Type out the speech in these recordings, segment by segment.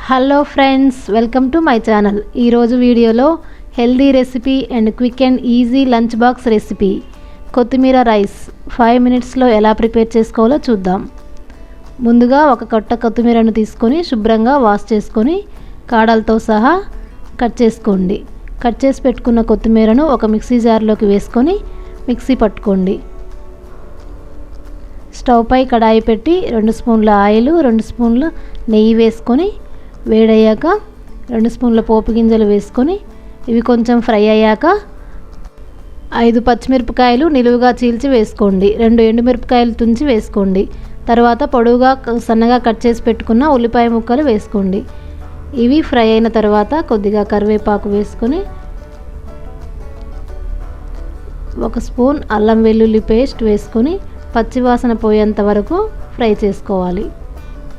Hello friends, welcome to my channel. ఈరోజు వీడియోలో healthy recipe and quick and easy lunch box recipe కొత్తిమీర rice 5 మినిట్స్లో ఎలా prepare చేసుకోవాలో చూద్దాం. ముందుగా ఒక కట్ట కొత్తిమీరను తీసుకొని శుభ్రంగా వాష్ చేసుకొని కాడలతో సహా కట్ చేసుకోండి. కట్ చేసి పెట్టుకున్న కొత్తిమీరను ఒక మిక్సీ జార్లోకి వేసుకొని మిక్సీ పట్టుకోండి. స్టవ్ పై కడాయి పెట్టి 2 స్పూన్ల ఆయిల్ 2 స్పూన్ల నెయ్యి వేసుకొని వేడయ్యాక 2 స్పూన్ల పోపు గింజలు వేసుకొని ఇవి కొంచెం ఫ్రై అయ్యాక 5 పచ్చిమిరపకాయలు నిలువుగా చీల్చి వేసుకోండి. 2 ఎండుమిరపకాయలు తుంచి వేసుకోండి. తర్వాత పొడవుగా సన్నగా కట్ చేసి పెట్టుకున్న ఉల్లిపాయ ముక్కలు వేసుకోండి. ఇవి ఫ్రై అయిన తర్వాత కొద్దిగా కరివేపాకు వేసుకొని 1 స్పూన్ అల్లం వెల్లుల్లి పేస్ట్ వేసుకొని పచ్చివాసన పోయేంత వరకు ఫ్రై చేసుకోవాలి.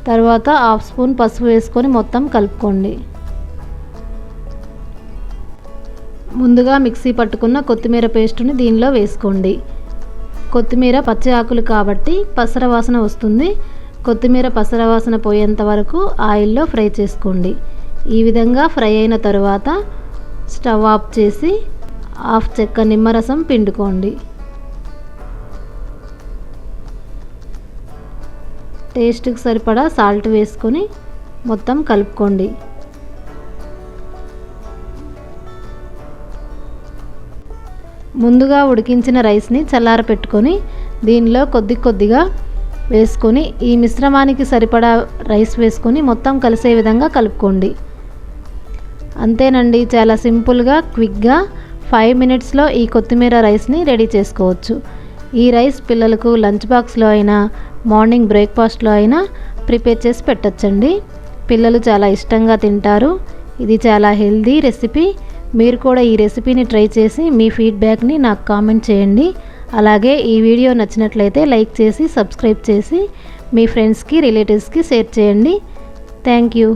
తర్వాత 1/2 స్పూన్ పసుపు వేసుకొని మొత్తం కలుపుకోండి. ముందుగా మిక్సీ పట్టుకున్న కొత్తిమీర పేస్టుని దీనిలో వేసుకోండి. కొత్తిమీర పచ్చి ఆకులు కాబట్టి పసర వాసన వస్తుంది. కొత్తిమీర పసర వాసన పోయేంత వరకు ఆయిల్లో ఫ్రై చేసుకోండి. ఈ విధంగా ఫ్రై అయిన తర్వాత స్టవ్ ఆఫ్ చేసి 1/2 చెక్క నిమ్మరసం పిండుకోండి. టేస్ట్కి సరిపడా సాల్ట్ వేసుకొని మొత్తం కలుపుకోండి. ముందుగా ఉడికించిన రైస్ని చల్లారపెట్టుకొని దీనిలో కొద్దిగా వేసుకొని ఈ మిశ్రమానికి సరిపడా రైస్ వేసుకొని మొత్తం కలిసే విధంగా కలుపుకోండి. అంతేనండి, చాలా సింపుల్గా క్విక్గా 5 మినిట్స్లో ఈ కొత్తిమీర రైస్ని రెడీ చేసుకోవచ్చు. ఈ రైస్ పిల్లలకు లంచ్ బాక్స్లో అయినా మార్నింగ్ బ్రేక్ఫాస్ట్లో అయినా ప్రిపేర్ చేసి పెట్టచ్చండి. పిల్లలు చాలా ఇష్టంగా తింటారు. ఇది చాలా హెల్దీ రెసిపీ. మీరు కూడా ఈ రెసిపీని ట్రై చేసి మీ ఫీడ్బ్యాక్ని నాకు కామెంట్ చేయండి. అలాగే ఈ వీడియో నచ్చినట్లయితే లైక్ చేసి సబ్స్క్రైబ్ చేసి మీ ఫ్రెండ్స్కి రిలేటివ్స్కి షేర్ చేయండి. Thank you.